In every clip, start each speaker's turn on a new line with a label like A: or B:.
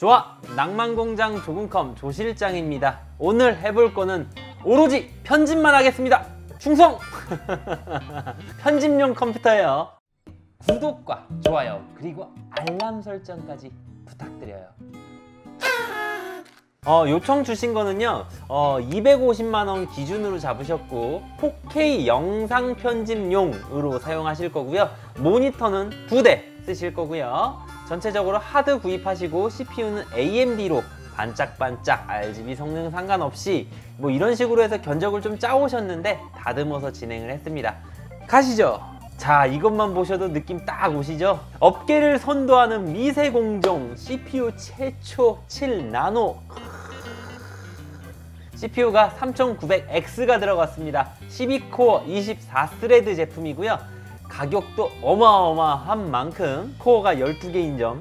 A: 좋아! 낭만공장 조금컴 조실장입니다. 오늘 해볼 거는 오로지 편집만 하겠습니다. 충성! 편집용 컴퓨터예요. 구독과 좋아요 그리고 알람 설정까지 부탁드려요. 요청 주신 거는요 250만원 기준으로 잡으셨고 4K 영상 편집용으로 사용하실 거고요. 모니터는 2대 쓰실 거고요. 전체적으로 하드 구입하시고 CPU는 AMD로 반짝반짝 RGB 성능 상관없이 뭐 이런 식으로 해서 견적을 좀 짜오셨는데 다듬어서 진행을 했습니다. 가시죠. 자, 이것만 보셔도 느낌 딱 오시죠? 업계를 선도하는 미세공정 CPU 최초 7나노 CPU가 3900X가 들어갔습니다. 12코어 24스레드 제품이고요. 가격도 어마어마한 만큼 코어가 12개인 점,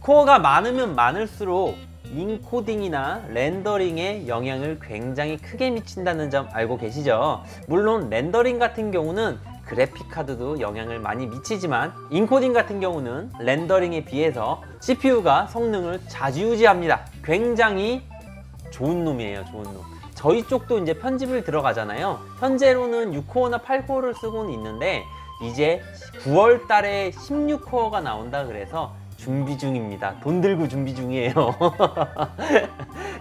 A: 코어가 많으면 많을수록 인코딩이나 렌더링에 영향을 굉장히 크게 미친다는 점 알고 계시죠? 물론 렌더링 같은 경우는 그래픽카드도 영향을 많이 미치지만 인코딩 같은 경우는 렌더링에 비해서 CPU가 성능을 좌지우지합니다. 굉장히 좋은 놈이에요. 좋은 놈. 저희 쪽도 이제 편집을 들어가잖아요. 현재로는 6코어나 8코어를 쓰고는 있는데 이제 9월 달에 16코어가 나온다 그래서 준비 중입니다. 돈 들고 준비 중이에요.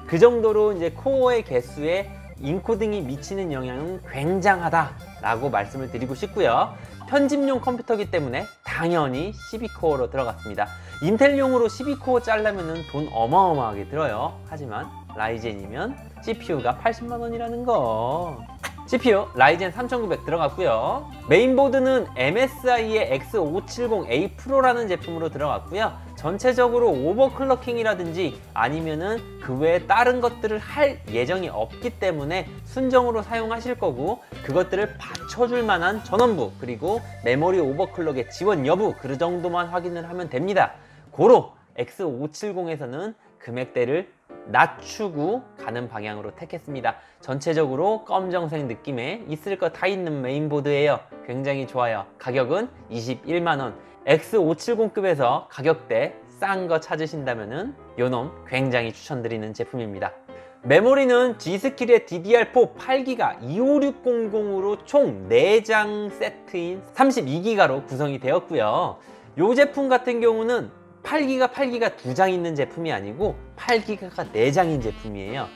A: 그 정도로 이제 코어의 개수에 인코딩이 미치는 영향은 굉장하다 라고 말씀을 드리고 싶고요. 편집용 컴퓨터이기 때문에 당연히 12코어로 들어갔습니다. 인텔용으로 12코어 짜려면 돈 어마어마하게 들어요. 하지만 라이젠이면 CPU가 80만원이라는 거. CPU 라이젠 3900 들어갔고요. 메인보드는 MSI의 X570A 프로라는 제품으로 들어갔고요. 전체적으로 오버클럭킹이라든지 아니면은 그 외에 다른 것들을 할 예정이 없기 때문에 순정으로 사용하실 거고, 그것들을 받쳐줄 만한 전원부 그리고 메모리 오버클럭의 지원 여부 그 정도만 확인을 하면 됩니다. 고로 X570에서는 금액대를 낮추고 가는 방향으로 택했습니다. 전체적으로 검정색 느낌에 있을 거 다 있는 메인보드예요. 굉장히 좋아요. 가격은 21만원. X570급에서 가격대 싼 거 찾으신다면 요놈 굉장히 추천드리는 제품입니다. 메모리는 G스킬의 DDR4 8기가 25600으로 총 4장 세트인 32기가로 구성이 되었고요. 이 제품 같은 경우는 8기가 2장 있는 제품이 아니고 8기가가 4장인 제품이에요.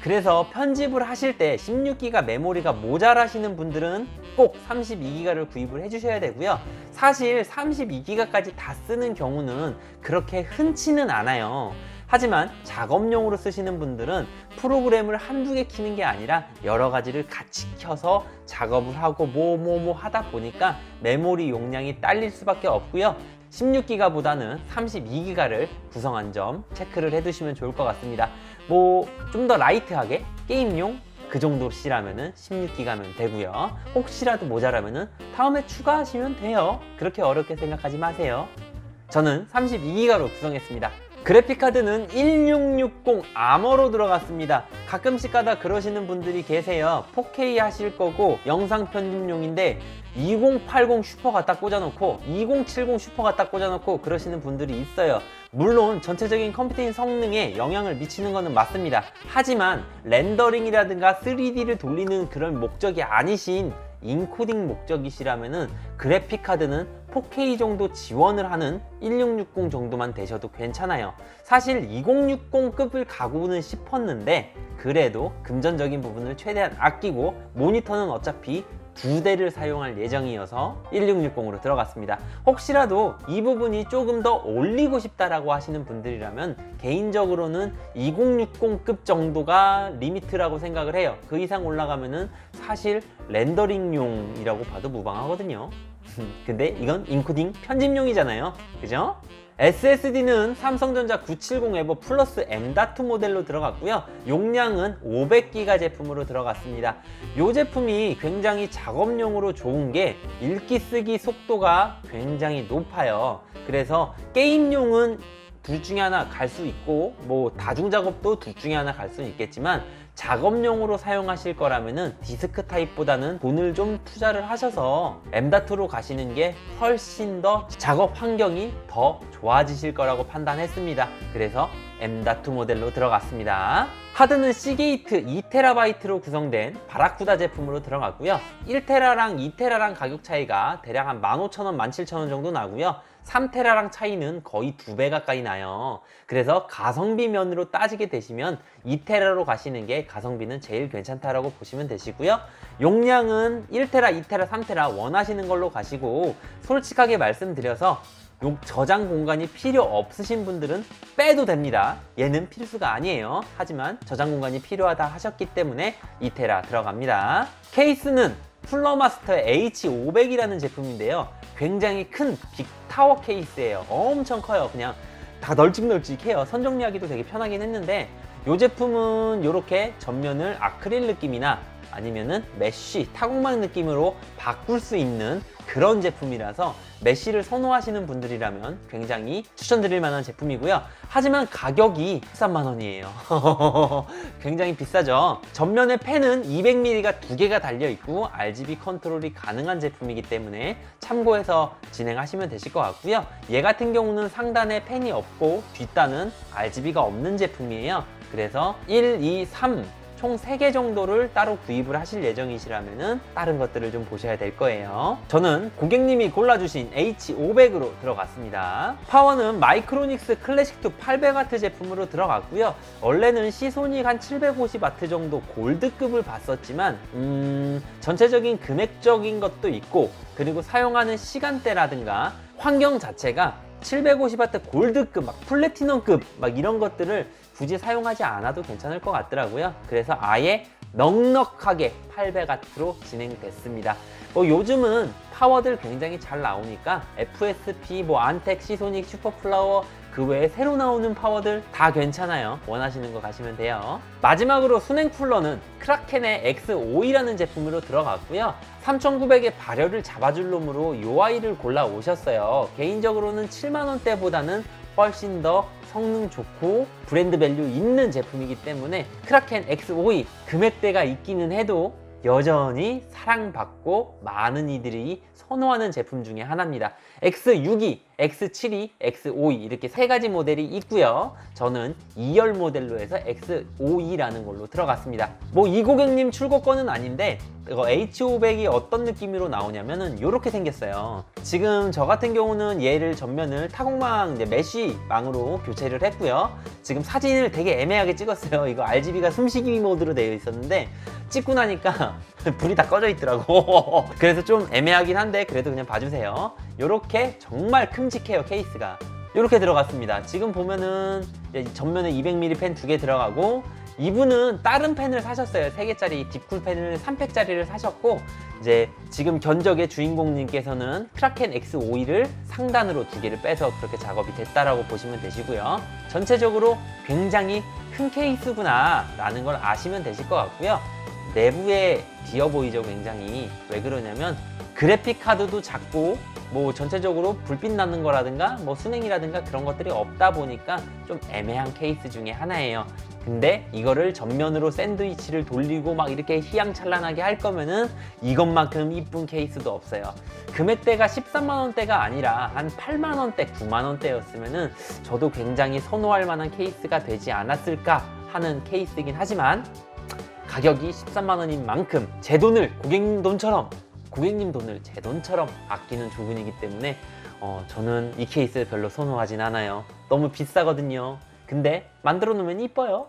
A: 그래서 편집을 하실 때 16기가 메모리가 모자라시는 분들은 꼭 32기가를 구입을 해주셔야 되고요. 사실 32기가까지 다 쓰는 경우는 그렇게 흔치는 않아요. 하지만 작업용으로 쓰시는 분들은 프로그램을 한두 개 키는 게 아니라 여러 가지를 같이 켜서 작업을 하고 뭐 하다 보니까 메모리 용량이 딸릴 수밖에 없고요. 16기가보다는 32기가를 구성한 점 체크를 해두시면 좋을 것 같습니다. 뭐 좀 더 라이트하게 게임용 그 정도 쓰시라면은 16기가면 되고요. 혹시라도 모자라면은 다음에 추가하시면 돼요. 그렇게 어렵게 생각하지 마세요. 저는 32기가로 구성했습니다. 그래픽카드는 1660 아머로 들어갔습니다. 가끔씩 가다 그러시는 분들이 계세요. 4K 하실 거고 영상 편집용인데 2080 슈퍼 갖다 꽂아놓고 2070 슈퍼 갖다 꽂아놓고 그러시는 분들이 있어요. 물론 전체적인 컴퓨팅 성능에 영향을 미치는 것은 맞습니다. 하지만 렌더링이라든가 3D를 돌리는 그런 목적이 아니신 인코딩 목적이시라면은 그래픽카드는 4K 정도 지원을 하는 1660 정도만 되셔도 괜찮아요. 사실 2060급을 가고는 싶었는데 그래도 금전적인 부분을 최대한 아끼고 모니터는 어차피 2대를 사용할 예정이어서 1660으로 들어갔습니다. 혹시라도 이 부분이 조금 더 올리고 싶다라고 하시는 분들이라면 개인적으로는 2060급 정도가 리미트라고 생각을 해요. 그 이상 올라가면은 사실 렌더링용이라고 봐도 무방하거든요. 근데 이건 인코딩 편집용이잖아요. 그죠? SSD는 삼성전자 970 에버 플러스 M.2 모델로 들어갔고요. 용량은 500기가 제품으로 들어갔습니다. 이 제품이 굉장히 작업용으로 좋은 게 읽기 쓰기 속도가 굉장히 높아요. 그래서 게임용은 둘 중에 하나 갈 수 있고 뭐 다중 작업도 둘 중에 하나 갈 수는 있겠지만 작업용으로 사용하실 거라면은 디스크 타입보다는 돈을 좀 투자를 하셔서 M.2로 가시는 게 훨씬 더 작업 환경이 더 좋아지실 거라고 판단했습니다. 그래서 M.2 모델로 들어갔습니다. 하드는 시게이트 2TB로 구성된 바라쿠다 제품으로 들어갔고요. 1TB랑 2TB랑 가격 차이가 대략 한 15,000원, 17,000원 정도 나고요. 3TB랑 차이는 거의 2배 가까이 나요. 그래서 가성비 면으로 따지게 되시면 2TB로 가시는 게 가성비는 제일 괜찮다라고 보시면 되시고요. 용량은 1TB, 2TB, 3TB 원하시는 걸로 가시고, 솔직하게 말씀드려서 저장 공간이 필요 없으신 분들은 빼도 됩니다. 얘는 필수가 아니에요. 하지만 저장 공간이 필요하다 하셨기 때문에 2TB 들어갑니다. 케이스는 플러마스터의 H500이라는 제품인데요. 굉장히 큰 빅타워 케이스예요. 엄청 커요. 그냥 다 널찍널찍해요. 선 정리하기도 되게 편하긴 했는데, 이 제품은 이렇게 전면을 아크릴 느낌이나 아니면은 메쉬, 타공막 느낌으로 바꿀 수 있는 그런 제품이라서 메쉬를 선호하시는 분들이라면 굉장히 추천드릴 만한 제품이고요. 하지만 가격이 13만 원이에요. 굉장히 비싸죠. 전면에 펜은 200mm가 2개가 달려있고 RGB 컨트롤이 가능한 제품이기 때문에 참고해서 진행하시면 되실 것 같고요. 얘 같은 경우는 상단에 펜이 없고 뒷단은 RGB가 없는 제품이에요. 그래서 1, 2, 3 총 3개 정도를 따로 구입을 하실 예정이시라면 다른 것들을 좀 보셔야 될 거예요. 저는 고객님이 골라주신 H500으로 들어갔습니다. 파워는 마이크로닉스 클래식2 800W 제품으로 들어갔고요. 원래는 시소닉 한 750W 정도 골드급을 봤었지만 전체적인 금액적인 것도 있고, 그리고 사용하는 시간대라든가 환경 자체가 750W 골드급, 막 플래티넘급 막 이런 것들을 굳이 사용하지 않아도 괜찮을 것 같더라고요. 그래서 아예 넉넉하게 800W로 진행됐습니다. 요즘은 파워들 굉장히 잘 나오니까 FSP, 안텍, 시소닉, 슈퍼플라워 그 외에 새로 나오는 파워들 다 괜찮아요. 원하시는 거 가시면 돼요. 마지막으로 순행 쿨러는 크라켄의 X5이라는 제품으로 들어갔고요. 3900의 발열을 잡아줄 놈으로 이 아이를 골라 오셨어요. 개인적으로는 7만원대보다는 훨씬 더 성능 좋고 브랜드 밸류 있는 제품이기 때문에 크라켄 X5이 금액대가 있기는 해도 여전히 사랑받고 많은 이들이 선호하는 제품 중에 하나입니다. X6이, X7이, X5이 이렇게 3가지 모델이 있고요. 저는 2열 모델로 해서 X5E라는 걸로 들어갔습니다. 이 고객님 출고권은 아닌데 이거 H500이 어떤 느낌으로 나오냐면은 이렇게 생겼어요. 지금 저 같은 경우는 얘를 전면을 타공망 메쉬망으로 교체를 했고요. 지금 사진을 되게 애매하게 찍었어요. 이거 RGB가 숨쉬기 모드로 되어 있었는데 찍고 나니까 불이 다 꺼져 있더라고. 그래서 좀 애매하긴 한데 그래도 그냥 봐주세요. 이렇게 정말 큼직해요. 케이스가 이렇게 들어갔습니다. 지금 보면은 전면에 200mm 펜 2개 들어가고, 이분은 다른 펜을 사셨어요. 3개짜리 딥쿨 펜을 3팩짜리를 사셨고, 이제 지금 견적의 주인공님께서는 크라켄 X5를 상단으로 2개를 빼서 그렇게 작업이 됐다라고 보시면 되시고요. 전체적으로 굉장히 큰 케이스구나 라는 걸 아시면 되실 것 같고요. 내부에 비어 보이죠. 굉장히. 왜 그러냐면 그래픽 카드도 작고 전체적으로 불빛 나는 거라든가 순행이라든가 그런 것들이 없다 보니까 좀 애매한 케이스 중에 하나예요. 근데 이거를 전면으로 샌드위치를 돌리고 막 이렇게 휘황찬란하게 할 거면은 이것만큼 이쁜 케이스도 없어요. 금액대가 13만원대가 아니라 한 8만원대, 9만원대였으면은 저도 굉장히 선호할 만한 케이스가 되지 않았을까 하는 케이스이긴 하지만, 가격이 13만원인 만큼 제 돈을 고객님 돈을 제 돈처럼 아끼는 조군이기 때문에 저는 이 케이스를 별로 선호하진 않아요. 너무 비싸거든요. 근데 만들어 놓으면 이뻐요.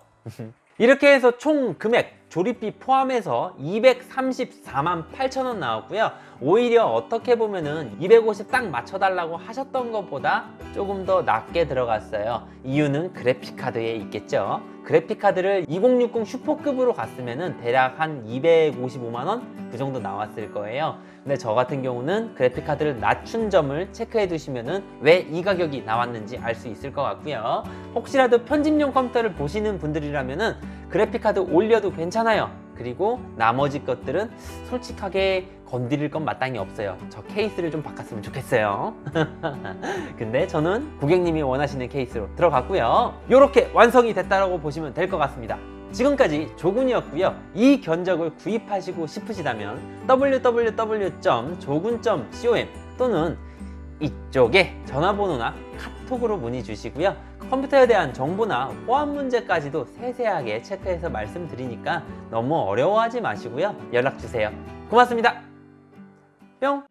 A: 이렇게 해서 총 금액 조립비 포함해서 234만 8천원 나왔고요. 오히려 어떻게 보면은 250 딱 맞춰달라고 하셨던 것보다 조금 더 낮게 들어갔어요. 이유는 그래픽카드에 있겠죠. 그래픽카드를 2060 슈퍼급으로 갔으면은 대략 한 255만원? 그 정도 나왔을 거예요. 근데 저 같은 경우는 그래픽카드를 낮춘 점을 체크해 두시면은 왜 이 가격이 나왔는지 알 수 있을 것 같고요. 혹시라도 편집용 컴퓨터를 보시는 분들이라면은 그래픽카드 올려도 괜찮아요. 그리고 나머지 것들은 솔직하게 건드릴 건 마땅히 없어요. 저 케이스를 좀 바꿨으면 좋겠어요. 근데 저는 고객님이 원하시는 케이스로 들어갔고요. 이렇게 완성이 됐다고 보시면 될 것 같습니다. 지금까지 조군이었고요. 이 견적을 구입하시고 싶으시다면 www.jogun.com 또는 이쪽에 전화번호나 카톡으로 문의 주시고요. 컴퓨터에 대한 정보나 호환 문제까지도 세세하게 체크해서 말씀드리니까 너무 어려워하지 마시고요. 연락 주세요. 고맙습니다. 뿅!